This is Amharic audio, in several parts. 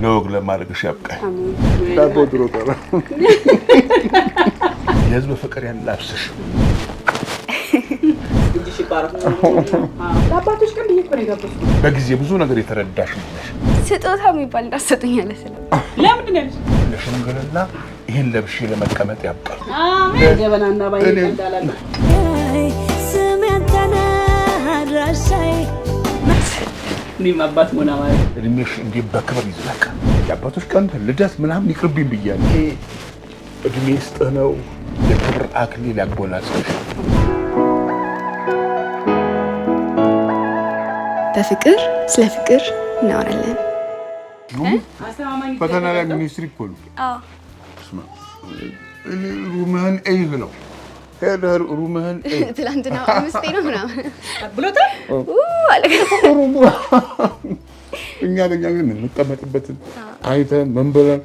ለወግ ለማድረግሽ ያብቃኝ። ዳቦ ድሮ ቀረ። የህዝብ ፍቅር ያላብስሽ። እጅሽ ይባረክ። ለአባቶች ቀን ብዬሽ እኮ ነው የጋበዝኩት። በጊዜ ብዙ ነገር የተረዳሽ ነሽ። ስጦታ የሚባል እንዳሰጡኛለ ለምንድን ነው ያልሽ? ለሽምግልና ይሄን ለብሼ ለመቀመጥ ያብቃኝ። አሜን። ጀበናና ባይ እንዳላለ ስሜንተና አድራሻይ እኔም አባት ሞና ማለት እድሜሽ እንዲህ በክብር ይዝለቅ። የአባቶች ቀን ልደት ምናምን ይቅርብኝ ብያለሁ። ይሄ እድሜ ስጥህ ነው። የክብር አክሊል ያጎናጽፍሽ። በፍቅር ስለ ፍቅር እናወራለን። ፈተና ላይ ሚኒስትሪ እኮ ነው። ሩምህን እይ ብለው ሄደህ ሩምህን እይ። ትላንትና 5 ነው ምናምን ብሎታል አለ። እኛ ግን የምንቀመጥበትን አይተን ምን ብለን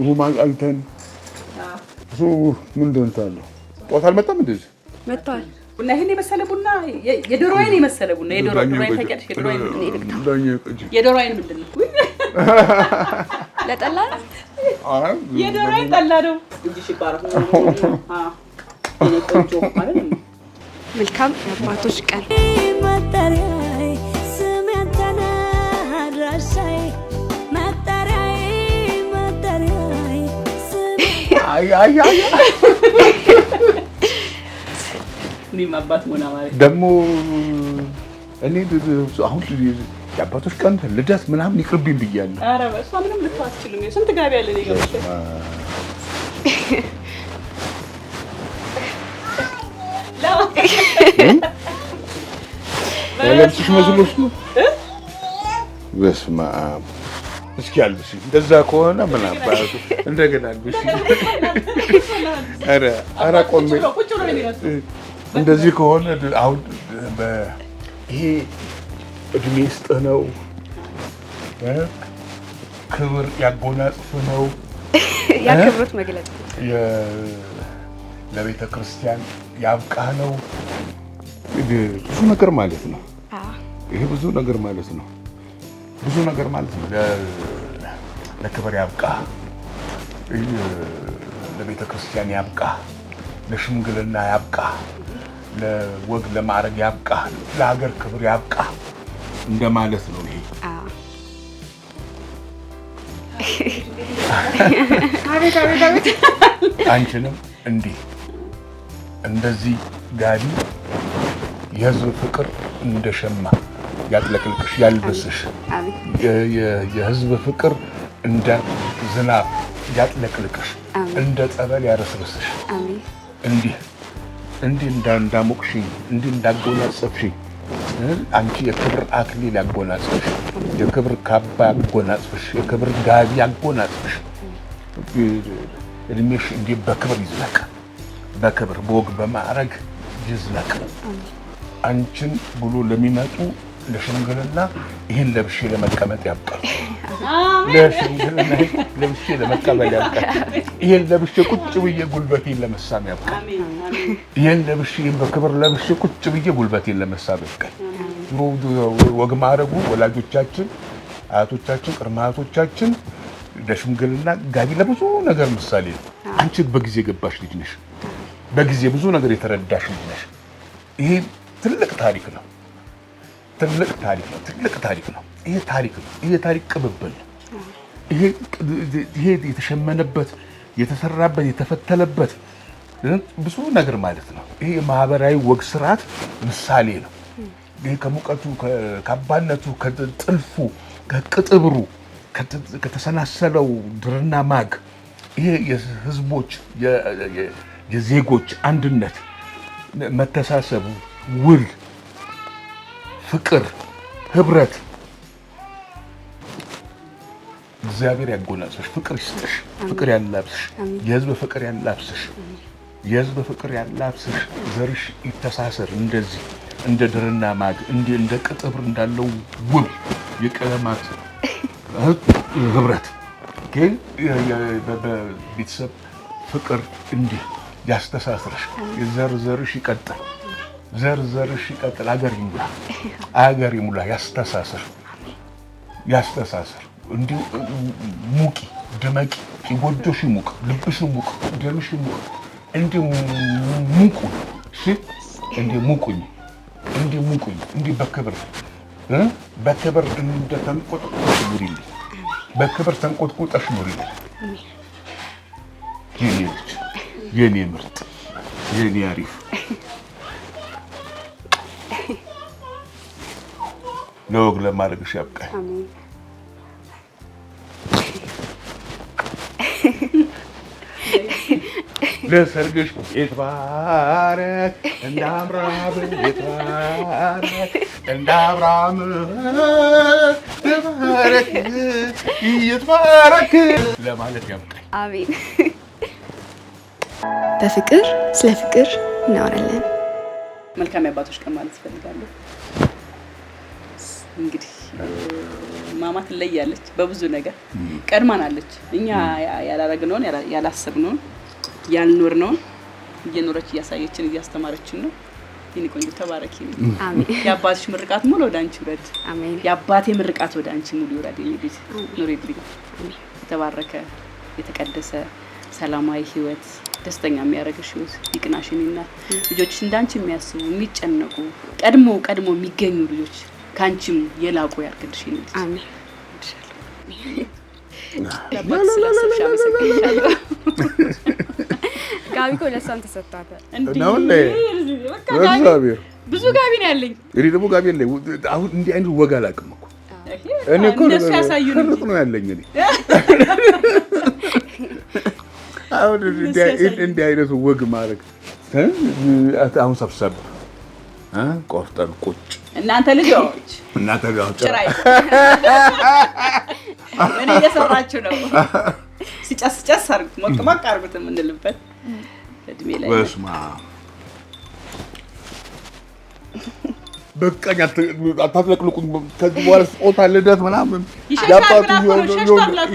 ሩማ አይተን እሱ ምንድን ነው ጠዋት አልመጣም። እንደዚህ መጥቷል። ቡና ይሄን የመሰለ ቡና የዶሮ አይን የመሰለ ቡና የዶሮ አይን ታውቂያለሽ? የዶሮ አይን ምንድን ነው? ለጠላ ነው። የዶሮ አይን ጠላ ነው። እጅሽ ይባረክ። እኔ ቆንጆ ማለት ነው። መልካም የአባቶች ቀን መጠሪያዬ ስሜንተና አድራሻዬ መጠሪያዬ እኔም አባት ሞና ማለት ደግሞ እኔ አሁን የአባቶች ቀን ልደት ምናምን ይቅርብኝ ብያለሁ። ኧረ በእሷ ምንም ልትሆን አትችልም። ስንት ጋቢ ያለ ነው የገባሽ? ለብስሽ መስሎሽ ነው? በስመ አብ። እስኪ አልብሽ። እንደዛ ከሆነ ምን አባቱ እንደገና አልብሽ። ኧረ ቆሜ እንደዚህ ከሆነ አሁን ይሄ እድሜ ስጥህ ነው። ክብር ያጎናጽፍ ነው። ያክብሩት መግለጽ ለቤተ ክርስቲያን ያብቃህ ነው። ብዙ ነገር ማለት ነው። ይሄ ብዙ ነገር ማለት ነው። ብዙ ነገር ማለት ነው። ለክብር ያብቃህ፣ ለቤተ ክርስቲያን ያብቃህ፣ ለሽምግልና ያብቃህ፣ ለወግ ለማዕረግ ያብቃህ፣ ለሀገር ክብር ያብቃህ እንደማለት ነው። ይሄ አቤት አቤት አቤት። አንቺንም እንዲህ እንደዚህ ጋቢ የህዝብ ፍቅር እንደሸማ ያጥለቅልቅሽ ያልበስሽ። የህዝብ ፍቅር እንደ ዝናብ ያጥለቅልቅሽ፣ እንደ ጸበል ያረስርስሽ። እንዲህ እንዳሞቅሽኝ፣ እንዲህ እንዳጎናጸፍሽኝ አንቺ የክብር አክሊል ያጎናጽፍሽ፣ የክብር ካባ ያጎናጽፍሽ፣ የክብር ጋቢ ያጎናጽፍሽ። እድሜሽ እንዲህ በክብር ይዝለቅ፣ በክብር በወግ በማዕረግ ይዝለቅ። አንቺን ብሎ ለሚመጡ ለሽምግልና ይህን ለብሼ ለመቀመጥ ያብቃል። ለሽምግልና ለብሼ ለመቀበል ያብቃል። ይህን ለብሼ ቁጭ ብዬ ጉልበቴን ለመሳም ያብቃል። ይህን ለብሼ በክብር ለብሼ ቁጭ ብዬ ጉልበቴን ለመሳም ያብቃል። ወግ ማዕረጉ ወላጆቻችን፣ አያቶቻችን፣ ቅድመ አያቶቻችን ለሽምግልና ጋቢ ለብዙ ነገር ምሳሌ ነው። አንቺ በጊዜ ገባሽ ልጅ ነሽ። በጊዜ ብዙ ነገር የተረዳሽ ልጅ ነሽ። ይሄ ትልቅ ታሪክ ነው። ትልቅ ታሪክ ነው። ትልቅ ታሪክ ነው። ይሄ ታሪክ ነው። ይሄ ታሪክ ቅብብል ነው። ይሄ የተሸመነበት፣ የተሰራበት፣ የተፈተለበት ብዙ ነገር ማለት ነው። ይሄ የማህበራዊ ወግ ስርዓት ምሳሌ ነው። ይሄ ከሙቀቱ፣ ከአባነቱ፣ ከጥልፉ፣ ከቅጥብሩ፣ ከተሰናሰለው ድርና ማግ ይሄ የህዝቦች የዜጎች አንድነት፣ መተሳሰቡ፣ ውል፣ ፍቅር፣ ህብረት እግዚአብሔር ያጎናጽፍሽ። ፍቅር ይስጥሽ። ፍቅር ያላብስሽ። የህዝብ ፍቅር ያላብስሽ። የህዝብ ፍቅር ያላብስሽ። ዘርሽ ይተሳሰር እንደዚህ እንደ ድርና ማግ እንደ ቅጥብር እንዳለው ውብ የቀለማት ህብረት ግን በቤተሰብ ፍቅር እንዲህ ያስተሳስርሽ። ዘርሽ ይቀጥል። ዘርሽ ይቀጥል። አገር ይሙላ። አገር ይሙላ። ያስተሳስር። ያስተሳሰር እንዲሁ ሙቂ ደመቂ ይጎጆሽ ሙቅ ልብሽ ሙቅ ደምሽ ሙቅ እንዲሁ ሙቁ እሺ እንዲሁ ሙቁኝ እንዲሁ ሙቁኝ እንዲሁ በክብር እንደተንቆጥቆጥሽ ኑሪልኝ በክብር ተንቆጥቆጥሽ ኑሪልኝ የኔ ልጅ የኔ ምርጥ የኔ አሪፍ ለወግ ለማድረግሽ ያብቃኝ አሜን ለሰርግሽ ይትባረክ እንደ አብርሃም ይትባረክ እንደ አብርሃም ይትባረክ ለማለት ያብቃኝ አሜን በፍቅር ስለ ፍቅር እናወራለን መልካም የአባቶች ቀን ማለት እፈልጋለሁ እንግዲህ ማማ ትለያለች በብዙ ነገር ቀድማናለች እኛ ያላረግነውን ያላሰብነውን ያልኖርነውን እየኖረች እያሳየችን እያስተማረችን ነው ይሄን ቆንጆ ተባረኪ አሜን የአባትሽ ምርቃት ሙሉ ወደ አንቺ ይውረድ አሜን የአባቴ ምርቃት ወደ አንቺ ሙሉ ይውረድ ልጅ ኑሪልኝ የተባረከ የተቀደሰ ሰላማዊ ህይወት ደስተኛ የሚያደርግሽ ህይወት ይቅናሽኝና ልጆችሽ እንዳንቺ የሚያስቡ የሚጨነቁ ቀድሞ የሚገኙ ልጆች ካንቺም የላቁ ያርግልሽ ልጅ አሜን ጋቢ እኮ ለእሷም ተሰጥቷታል ነው እንዴ ብዙ ጋቢ ነው ያለኝ እኔ ደግሞ ጋቢ የለኝ አሁን እንዲህ አይነት ወግ አላውቅም እኮ እኔ እኮ ክርቅ ነው ያለኝ እኔ አሁን እንዲህ አይነት ወግ ማድረግ አሁን ሰብሰብ ቆፍጠን ቁጭ እናንተ ልጆች ጭራይ ምን እየሰራችሁ ነው ሲጨስ አርጉት ሞቅ አርጉት የምንልበት እድሜ ላይ በስማ በቃኝ አታጥለቅልቁኝ ከዚህ በኋላ ስጦታ ልደት ምናምን ያባቱ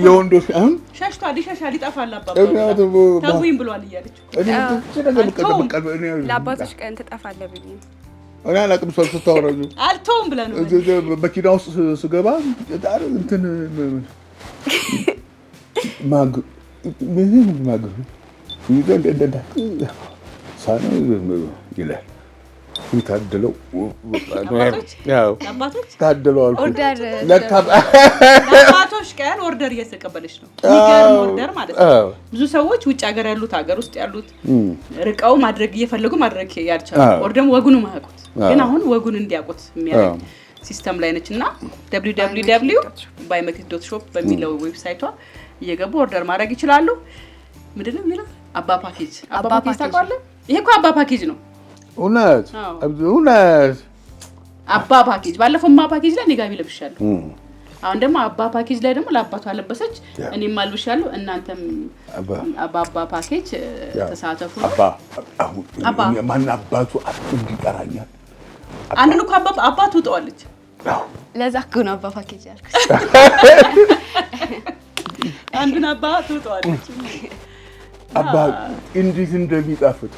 የወንዶች ሸሽቷል ይሸሻል ይጠፋል አባባ ተውኝ ብሏል እያለች ለአባቶች ቀን ትጠፋለህ ብዬ እኔ አላውቅም ሰው ስታወራኝ አልተውም ብለህ ነው መኪና ውስጥ ስገባ እንትን ማግ ይላል ታድለው ታድለው አልኩት አባቶች ቀን ኦርደር እየተቀበለች ነው የሚገርም ኦርደር ማለት ነው ብዙ ሰዎች ውጭ ሀገር ያሉት ሀገር ውስጥ ያሉት ርቀው ማድረግ እየፈለጉ ማድረግ ያልቻሉ ኦርደር ወጉን ማያውቁት ግን አሁን ወጉን እንዲያውቁት የሚያደርግ ሲስተም ላይ ነችና www.bymakit.shop በሚለው ዌብሳይቷ እየገቡ ኦርደር ማድረግ ይችላሉ ምንድነው የሚለው አባ ፓኬጅ ታውቃለህ ይሄ እኮ አባ ፓኬጅ ነው እውነት አባ ፓኬጅ ባለፈው ማ ፓኬጅ ላይ ጋቢ ለብሻለሁ አሁን ደግሞ አባ ፓኬጅ ላይ ደግሞ ለአባቷ አለበሰች እኔም አልብሻለሁ እናንተም አባ ፓኬጅ ተሳተፉ አባ ማን አባቱ እንዲጠራኛል አንዱን እኮ አባቱ ውጣዋለች ለዛ እኮ ነው አባ ፓኬጅ ያልኩት አንዱን አባቱ ውጣዋለች አባ እንዴት እንደሚጣፍጥ